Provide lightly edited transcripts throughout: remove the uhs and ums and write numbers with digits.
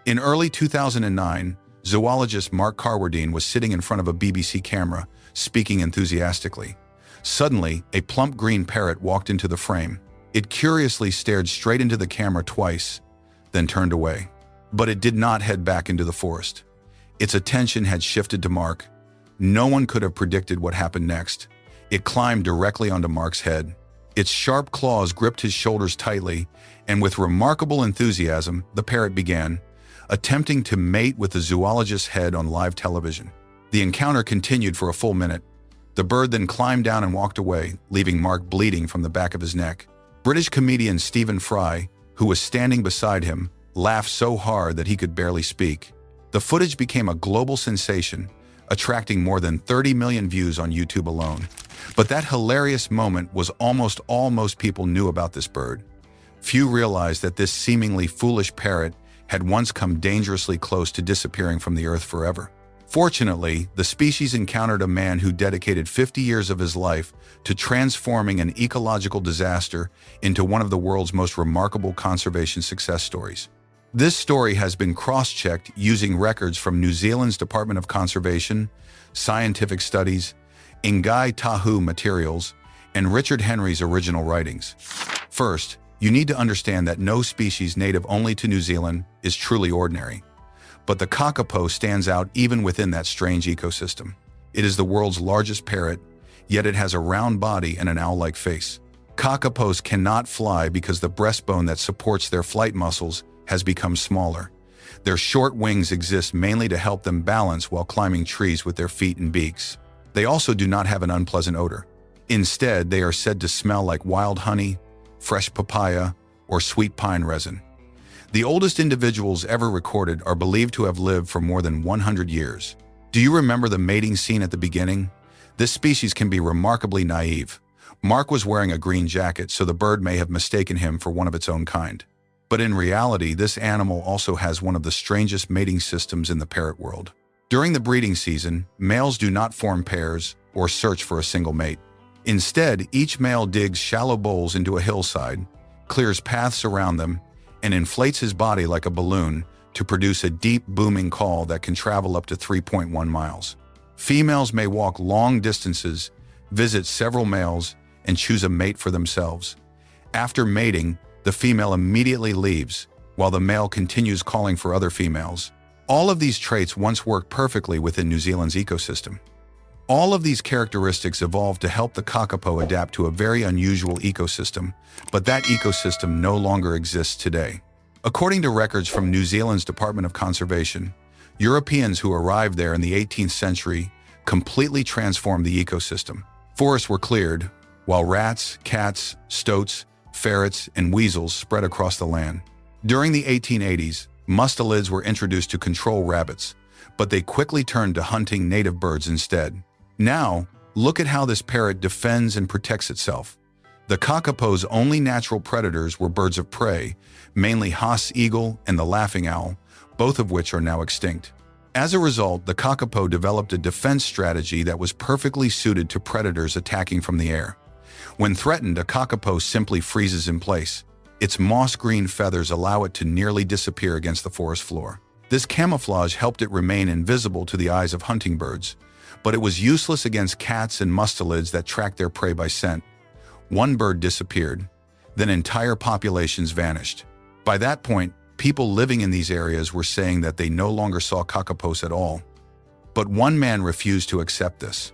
In early 2009, zoologist Mark Carwardine was sitting in front of a BBC camera, speaking enthusiastically. Suddenly, a plump green parrot walked into the frame. It curiously stared straight into the camera twice, then turned away. But it did not head back into the forest. Its attention had shifted to Mark. No one could have predicted what happened next. It climbed directly onto Mark's head. Its sharp claws gripped his shoulders tightly, and with remarkable enthusiasm, the parrot began, attempting to mate with the zoologist's head on live television. The encounter continued for a full minute. The bird then climbed down and walked away, leaving Mark bleeding from the back of his neck. British comedian Stephen Fry, who was standing beside him, laughed so hard that he could barely speak. The footage became a global sensation, attracting more than 30 million views on YouTube alone. But that hilarious moment was almost all most people knew about this bird. Few realized that this seemingly foolish parrot had once come dangerously close to disappearing from the earth forever. Fortunately, the species encountered a man who dedicated 50 years of his life to transforming an ecological disaster into one of the world's most remarkable conservation success stories. This story has been cross-checked using records from New Zealand's Department of Conservation, scientific studies, Ngāi Tahu materials, and Richard Henry's original writings. First, you need to understand that no species native only to New Zealand is truly ordinary. But the kakapo stands out even within that strange ecosystem. It is the world's largest parrot, yet it has a round body and an owl-like face. Kakapos cannot fly because the breastbone that supports their flight muscles has become smaller. Their short wings exist mainly to help them balance while climbing trees with their feet and beaks. They also do not have an unpleasant odor. Instead, they are said to smell like wild honey, fresh papaya, or sweet pine resin. The oldest individuals ever recorded are believed to have lived for more than 100 years. Do you remember the mating scene at the beginning? This species can be remarkably naive. Mark was wearing a green jacket, so the bird may have mistaken him for one of its own kind. But in reality, this animal also has one of the strangest mating systems in the parrot world. During the breeding season, males do not form pairs or search for a single mate. Instead, each male digs shallow bowls into a hillside, clears paths around them, and inflates his body like a balloon to produce a deep, booming call that can travel up to 3.1 miles. Females may walk long distances, visit several males, and choose a mate for themselves. After mating, the female immediately leaves, while the male continues calling for other females. All of these traits once worked perfectly within New Zealand's ecosystem. All of these characteristics evolved to help the kakapo adapt to a very unusual ecosystem, but that ecosystem no longer exists today. According to records from New Zealand's Department of Conservation, Europeans who arrived there in the 18th century completely transformed the ecosystem. Forests were cleared, while rats, cats, stoats, ferrets, and weasels spread across the land. During the 1880s, mustelids were introduced to control rabbits, but they quickly turned to hunting native birds instead. Now, look at how this parrot defends and protects itself. The kakapo's only natural predators were birds of prey, mainly Haas eagle and the laughing owl, both of which are now extinct. As a result, the kakapo developed a defense strategy that was perfectly suited to predators attacking from the air. When threatened, a kakapo simply freezes in place. Its moss-green feathers allow it to nearly disappear against the forest floor. This camouflage helped it remain invisible to the eyes of hunting birds, but it was useless against cats and mustelids that tracked their prey by scent. One bird disappeared, then entire populations vanished. By that point, people living in these areas were saying that they no longer saw kakapos at all. But one man refused to accept this.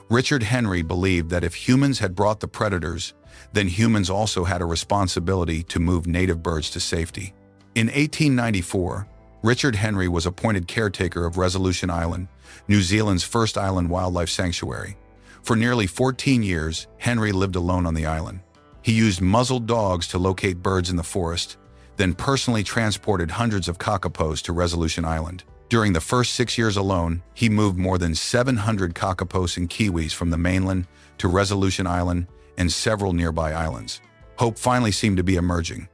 Richard Henry believed that if humans had brought the predators, then humans also had a responsibility to move native birds to safety. In 1894, Richard Henry was appointed caretaker of Resolution Island, New Zealand's first island wildlife sanctuary. For nearly 14 years, Henry lived alone on the island. He used muzzled dogs to locate birds in the forest, then personally transported hundreds of kakapos to Resolution Island. During the first 6 years alone, he moved more than 700 kakapos and kiwis from the mainland to Resolution Island and several nearby islands. Hope finally seemed to be emerging,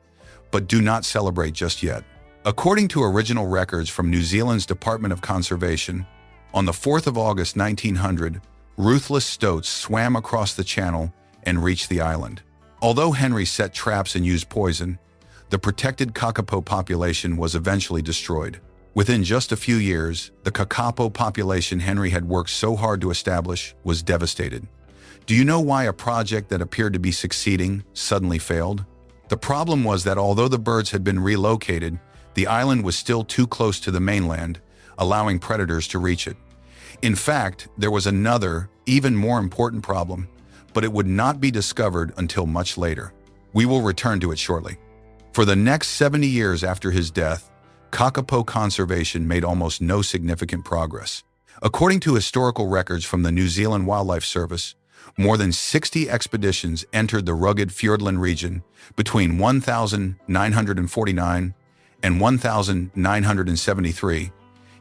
but do not celebrate just yet. According to original records from New Zealand's Department of Conservation, on the 4th of August 1900, ruthless stoats swam across the channel and reached the island. Although Henry set traps and used poison, the protected Kakapo population was eventually destroyed. Within just a few years, the Kakapo population Henry had worked so hard to establish was devastated. Do you know why a project that appeared to be succeeding suddenly failed? The problem was that although the birds had been relocated, the island was still too close to the mainland, allowing predators to reach it. In fact, there was another, even more important problem, but it would not be discovered until much later. We will return to it shortly. For the next 70 years after his death, Kakapo conservation made almost no significant progress. According to historical records from the New Zealand Wildlife Service, more than 60 expeditions entered the rugged Fiordland region between 1949 and 1973,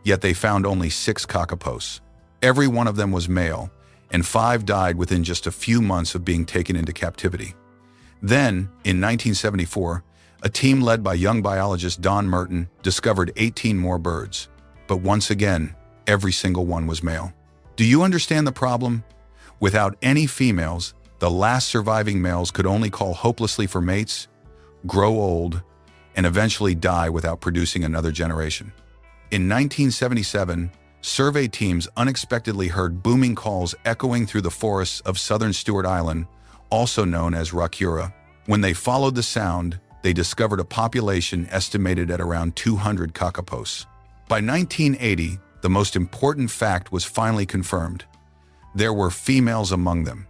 yet they found only 6 kakapos. Every one of them was male, and 5 died within just a few months of being taken into captivity. Then, in 1974, a team led by young biologist Don Merton discovered 18 more birds. But once again, every single one was male. Do you understand the problem? Without any females, the last surviving males could only call hopelessly for mates, grow old, and eventually die without producing another generation. In 1977, survey teams unexpectedly heard booming calls echoing through the forests of southern Stewart Island, also known as Rockura. When they followed the sound, they discovered a population estimated at around 200 kakapos. By 1980, the most important fact was finally confirmed. There were females among them.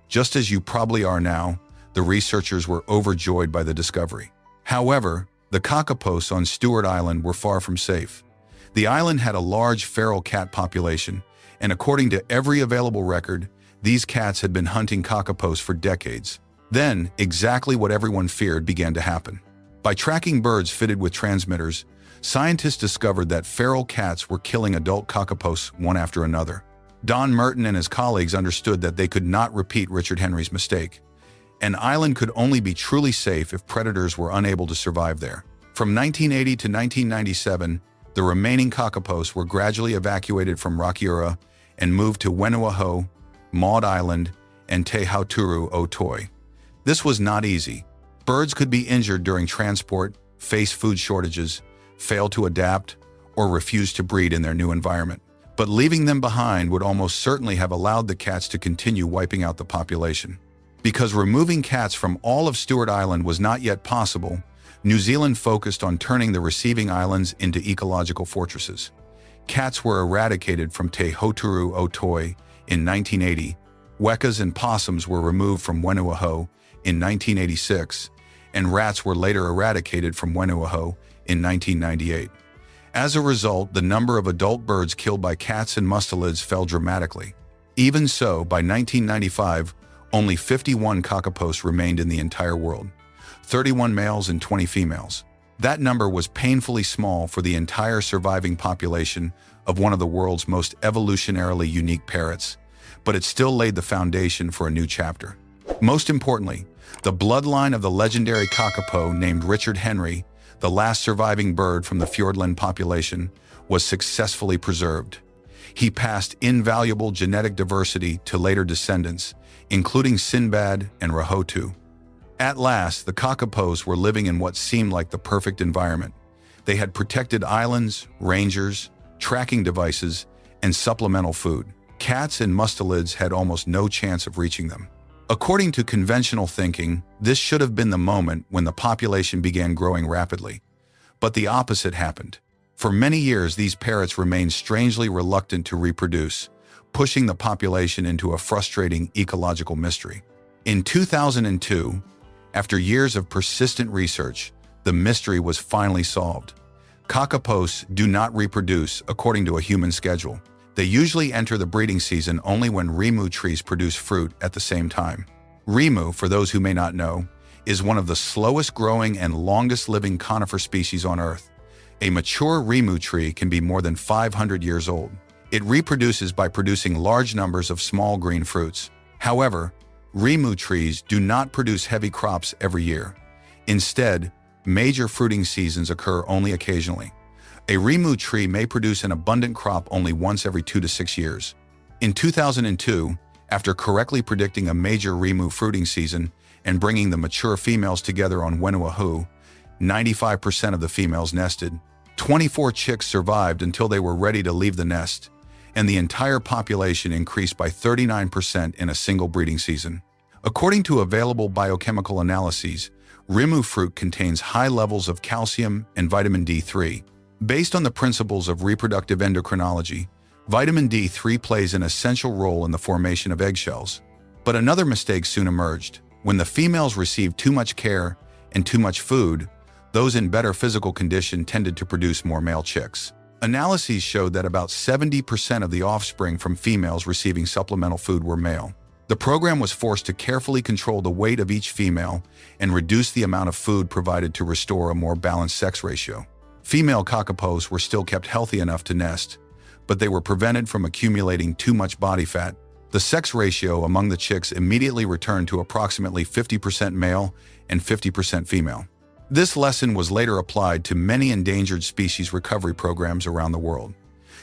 Just as you probably are now, the researchers were overjoyed by the discovery. However, the kakapos on Stewart Island were far from safe. The island had a large feral cat population, and according to every available record, these cats had been hunting kakapos for decades. Then, exactly what everyone feared began to happen. By tracking birds fitted with transmitters, scientists discovered that feral cats were killing adult kakapos one after another. Don Merton and his colleagues understood that they could not repeat Richard Henry's mistake. An island could only be truly safe if predators were unable to survive there. From 1980 to 1997, the remaining kakapos were gradually evacuated from Rockura and moved to Wenuaho, Maud Island, and Te Hauturu o Toi. This was not easy. Birds could be injured during transport, face food shortages, fail to adapt, or refuse to breed in their new environment. But leaving them behind would almost certainly have allowed the cats to continue wiping out the population. Because removing cats from all of Stewart Island was not yet possible, New Zealand focused on turning the receiving islands into ecological fortresses. Cats were eradicated from Te Hauturu o Toi in 1980, wekas and possums were removed from Wenuaho in 1986, and rats were later eradicated from Wenuaho in 1998. As a result, the number of adult birds killed by cats and mustelids fell dramatically. Even so, by 1995, only 51 kakapos remained in the entire world, 31 males and 20 females. That number was painfully small for the entire surviving population of one of the world's most evolutionarily unique parrots, but it still laid the foundation for a new chapter. Most importantly, the bloodline of the legendary kakapo named Richard Henry, the last surviving bird from the Fiordland population, was successfully preserved. He passed invaluable genetic diversity to later descendants, including Sinbad and Rahotu. At last, the kakapos were living in what seemed like the perfect environment. They had protected islands, rangers, tracking devices, and supplemental food. Cats and mustelids had almost no chance of reaching them. According to conventional thinking, this should have been the moment when the population began growing rapidly. But the opposite happened. For many years, these parrots remained strangely reluctant to reproduce, pushing the population into a frustrating ecological mystery. In 2002, after years of persistent research, the mystery was finally solved. Kakapos do not reproduce according to a human schedule. They usually enter the breeding season only when rimu trees produce fruit at the same time. Rimu, for those who may not know, is one of the slowest growing and longest living conifer species on Earth. A mature rimu tree can be more than 500 years old. It reproduces by producing large numbers of small green fruits. However, rimu trees do not produce heavy crops every year. Instead, major fruiting seasons occur only occasionally. A rimu tree may produce an abundant crop only once every 2 to 6 years. In 2002, after correctly predicting a major rimu fruiting season and bringing the mature females together on Wenuahu, 95% of the females nested. 24 chicks survived until they were ready to leave the nest, and the entire population increased by 39% in a single breeding season. According to available biochemical analyses, rimu fruit contains high levels of calcium and vitamin D3. Based on the principles of reproductive endocrinology, vitamin D3 plays an essential role in the formation of eggshells. But another mistake soon emerged. When the females received too much care and too much food, those in better physical condition tended to produce more male chicks. Analyses showed that about 70% of the offspring from females receiving supplemental food were male. The program was forced to carefully control the weight of each female and reduce the amount of food provided to restore a more balanced sex ratio. Female kakapos were still kept healthy enough to nest, but they were prevented from accumulating too much body fat. The sex ratio among the chicks immediately returned to approximately 50% male and 50% female. This lesson was later applied to many endangered species recovery programs around the world.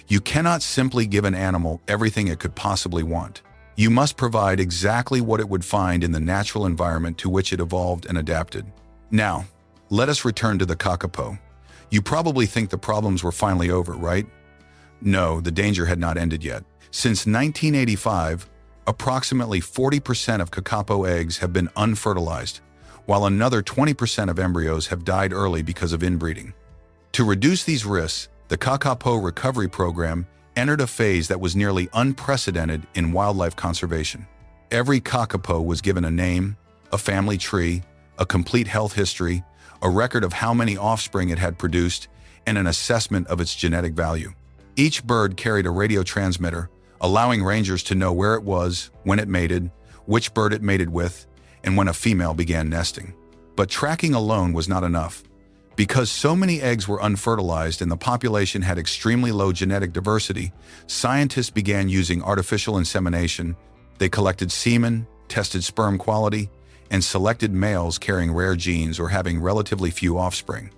You cannot simply give an animal everything it could possibly want. You must provide exactly what it would find in the natural environment to which it evolved and adapted. Now, let us return to the kakapo. You probably think the problems were finally over, right? No, the danger had not ended yet. Since 1985, approximately 40% of kakapo eggs have been unfertilized, while another 20% of embryos have died early because of inbreeding. To reduce these risks, the Kakapo Recovery Program entered a phase that was nearly unprecedented in wildlife conservation. Every kakapo was given a name, a family tree, a complete health history, a record of how many offspring it had produced, and an assessment of its genetic value. Each bird carried a radio transmitter, allowing rangers to know where it was, when it mated, which bird it mated with, and when a female began nesting. But tracking alone was not enough. Because so many eggs were unfertilized and the population had extremely low genetic diversity, scientists began using artificial insemination. They collected semen, tested sperm quality, and selected males carrying rare genes or having relatively few offspring.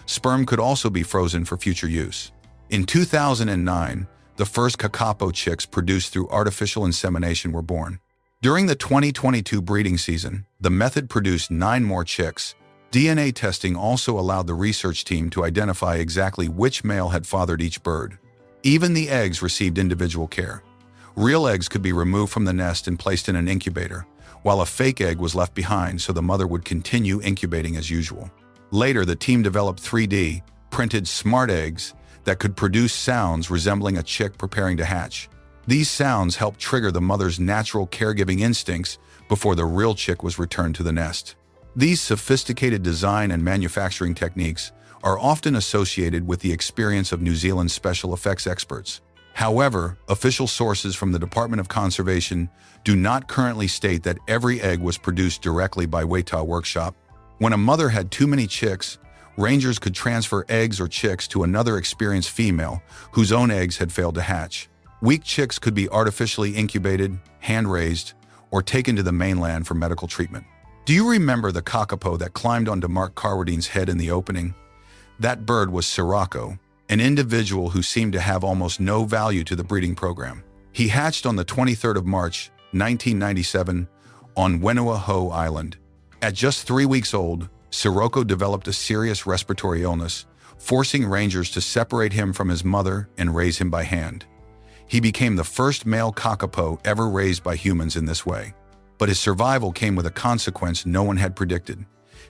Sperm could also be frozen for future use. In 2009, the first kakapo chicks produced through artificial insemination were born. During the 2022 breeding season, the method produced 9 more chicks. DNA testing also allowed the research team to identify exactly which male had fathered each bird. Even the eggs received individual care. Real eggs could be removed from the nest and placed in an incubator, while a fake egg was left behind so the mother would continue incubating as usual. Later, the team developed 3D printed smart eggs that could produce sounds resembling a chick preparing to hatch. These sounds helped trigger the mother's natural caregiving instincts before the real chick was returned to the nest. These sophisticated design and manufacturing techniques are often associated with the experience of New Zealand's special effects experts. However, official sources from the Department of Conservation do not currently state that every egg was produced directly by Ngāi Tahu workshop. When a mother had too many chicks, rangers could transfer eggs or chicks to another experienced female whose own eggs had failed to hatch. Weak chicks could be artificially incubated, hand-raised, or taken to the mainland for medical treatment. Do you remember the kakapo that climbed onto Mark Carwardine's head in the opening? That bird was Sirocco, an individual who seemed to have almost no value to the breeding program. He hatched on the 23rd of March, 1997, on Wenuaho Island. At just 3 weeks old, Sirocco developed a serious respiratory illness, forcing rangers to separate him from his mother and raise him by hand. He became the first male kakapo ever raised by humans in this way. But his survival came with a consequence no one had predicted.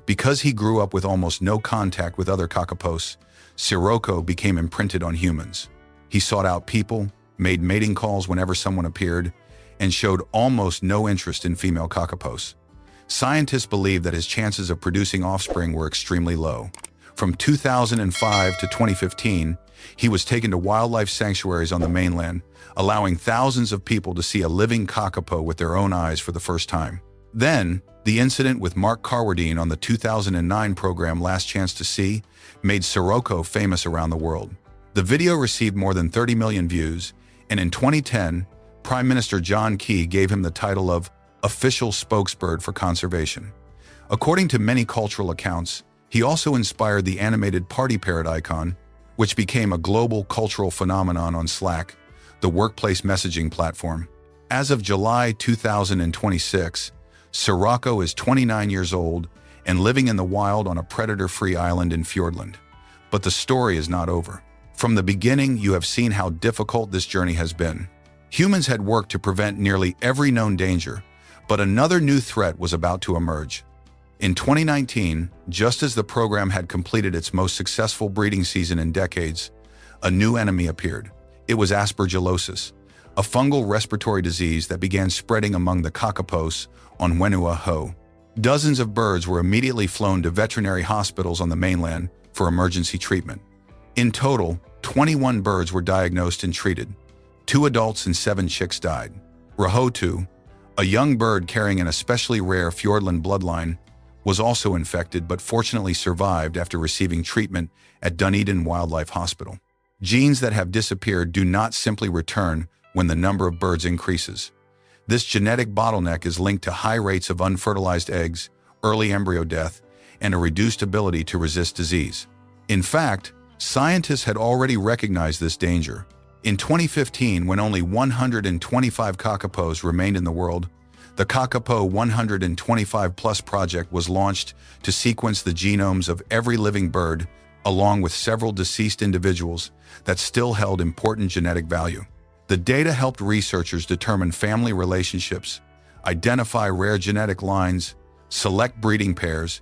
Because he grew up with almost no contact with other kakapos, Sirocco became imprinted on humans. He sought out people, made mating calls whenever someone appeared, and showed almost no interest in female kakapos. Scientists believe that his chances of producing offspring were extremely low. From 2005 to 2015, he was taken to wildlife sanctuaries on the mainland, allowing thousands of people to see a living kakapo with their own eyes for the first time. Then, the incident with Mark Carwardine on the 2009 program Last Chance to See made Sirocco famous around the world. The video received more than 30 million views, and in 2010, Prime Minister John Key gave him the title of official spokesbird for conservation. According to many cultural accounts, he also inspired the animated party parrot icon, which became a global cultural phenomenon on Slack, the workplace messaging platform. As of July 2026, Sirocco is 29 years old and living in the wild on a predator-free island in Fiordland. But the story is not over. From the beginning, you have seen how difficult this journey has been. Humans had worked to prevent nearly every known danger, but another new threat was about to emerge. In 2019, just as the program had completed its most successful breeding season in decades, a new enemy appeared. It was aspergillosis, a fungal respiratory disease that began spreading among the kakapos on Ngāi Tahu. Dozens of birds were immediately flown to veterinary hospitals on the mainland for emergency treatment. In total, 21 birds were diagnosed and treated. 2 adults and 7 chicks died. Rahotu, a young bird carrying an especially rare Fiordland bloodline, was also infected but fortunately survived after receiving treatment at Dunedin Wildlife Hospital. Genes that have disappeared do not simply return when the number of birds increases. This genetic bottleneck is linked to high rates of unfertilized eggs, early embryo death, and a reduced ability to resist disease. In fact, scientists had already recognized this danger. In 2015, when only 125 kakapos remained in the world, the Kakapo 125 Plus project was launched to sequence the genomes of every living bird, along with several deceased individuals that still held important genetic value. The data helped researchers determine family relationships, identify rare genetic lines, select breeding pairs,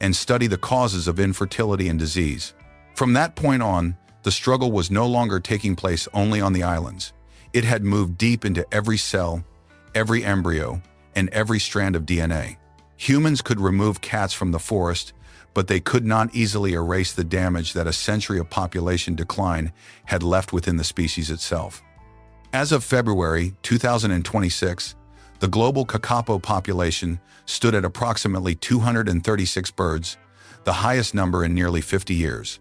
and study the causes of infertility and disease. From that point on, the struggle was no longer taking place only on the islands. It had moved deep into every cell, every embryo, and every strand of DNA. Humans could remove cats from the forest, but they could not easily erase the damage that a century of population decline had left within the species itself. As of February 2026, the global kakapo population stood at approximately 236 birds, the highest number in nearly 50 years.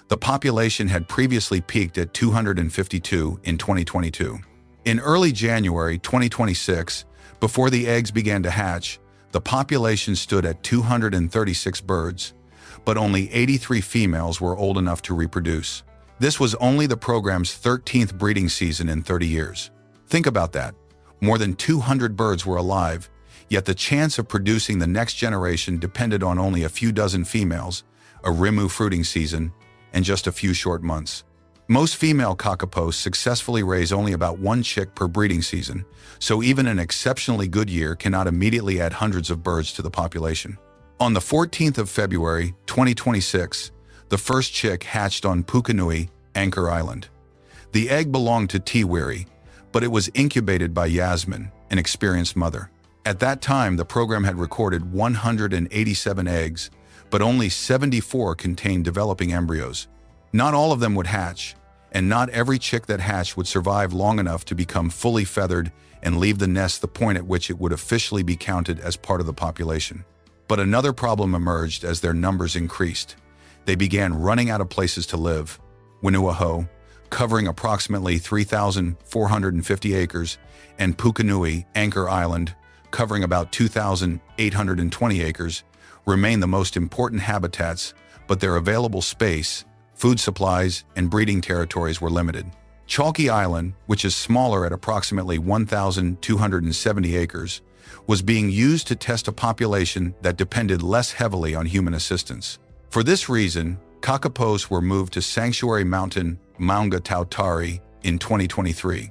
The population had previously peaked at 252 in 2022. In early January 2026, before the eggs began to hatch, the population stood at 236 birds, but only 83 females were old enough to reproduce. This was only the program's 13th breeding season in 30 years. Think about that. More than 200 birds were alive, yet the chance of producing the next generation depended on only a few dozen females, a rimu fruiting season, and just a few short months. Most female kakapos successfully raise only about 1 chick per breeding season, so even an exceptionally good year cannot immediately add hundreds of birds to the population. On the 14th of February 2026, the first chick hatched on Pukenui, Anchor Island. The egg belonged to Tiwiri, but it was incubated by Yasmin, an experienced mother. At that time, the program had recorded 187 eggs, but only 74 contained developing embryos. Not all of them would hatch, and not every chick that hatched would survive long enough to become fully feathered and leave the nest, the point at which it would officially be counted as part of the population. But another problem emerged as their numbers increased. They began running out of places to live. Ngāi Tahu, covering approximately 3,450 acres, and Pukenui, Anchor Island, covering about 2,820 acres, remain the most important habitats, but their available space, food supplies, and breeding territories were limited. Chalky Island, which is smaller at approximately 1,270 acres, was being used to test a population that depended less heavily on human assistance. For this reason, kakapos were moved to Sanctuary Mountain, Ngāi Tahu in 2023,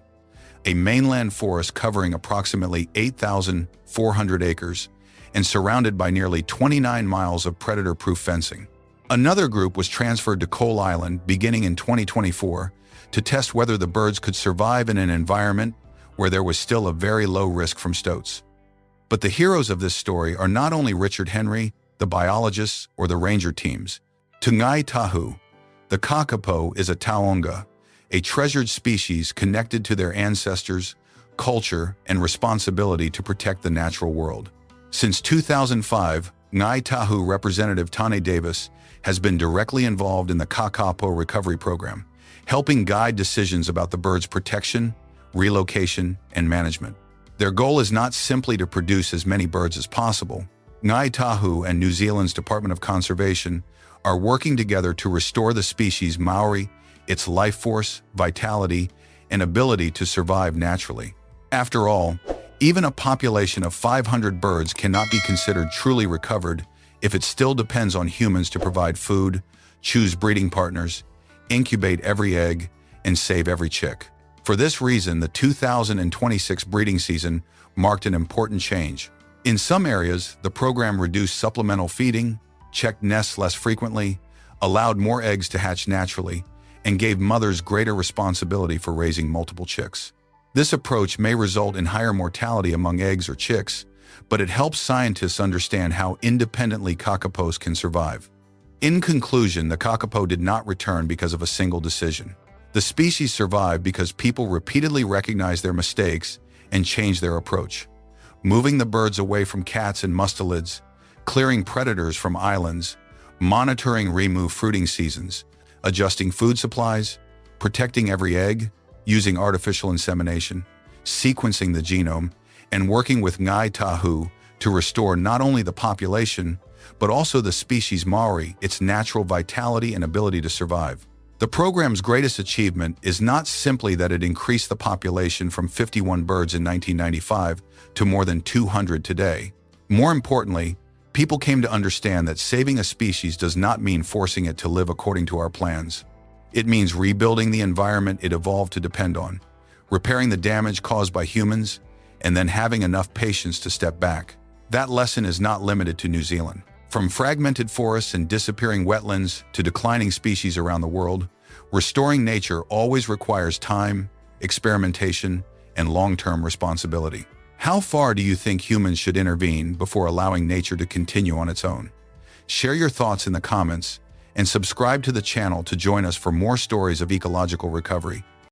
a mainland forest covering approximately 8,400 acres and surrounded by nearly 29 miles of predator-proof fencing. Another group was transferred to Coal Island beginning in 2024 to test whether the birds could survive in an environment where there was still a very low risk from stoats. But the heroes of this story are not only Richard Henry, the biologists, or the ranger teams. To Ngāi Tahu, the kakapo is a taonga, a treasured species connected to their ancestors, culture, and responsibility to protect the natural world. Since 2005, Ngāi Tahu Representative Tane Davis has been directly involved in the Kakapo Recovery program, helping guide decisions about the bird's protection, relocation, and management. Their goal is not simply to produce as many birds as possible. Ngāi Tahu and New Zealand's Department of Conservation are working together to restore the species Maori, its life force, vitality, and ability to survive naturally. After all, even a population of 500 birds cannot be considered truly recovered if it still depends on humans to provide food, choose breeding partners, incubate every egg, and save every chick. For this reason, the 2026 breeding season marked an important change. In some areas, the program reduced supplemental feeding, checked nests less frequently, allowed more eggs to hatch naturally, and gave mothers greater responsibility for raising multiple chicks. This approach may result in higher mortality among eggs or chicks, but it helps scientists understand how independently kakapos can survive. In conclusion, the kakapo did not return because of a single decision. The species survived because people repeatedly recognized their mistakes and changed their approach, moving the birds away from cats and mustelids, clearing predators from islands, monitoring remove fruiting seasons, adjusting food supplies, protecting every egg, using artificial insemination, sequencing the genome, and working with Ngāi Tahu to restore not only the population, but also the species Maori, its natural vitality and ability to survive. The program's greatest achievement is not simply that it increased the population from 51 birds in 1995 to more than 200 today. More importantly, people came to understand that saving a species does not mean forcing it to live according to our plans. It means rebuilding the environment it evolved to depend on, repairing the damage caused by humans, and then having enough patience to step back. That lesson is not limited to New Zealand. From fragmented forests and disappearing wetlands to declining species around the world, restoring nature always requires time, experimentation, and long-term responsibility. How far do you think humans should intervene before allowing nature to continue on its own? Share your thoughts in the comments and subscribe to the channel to join us for more stories of ecological recovery.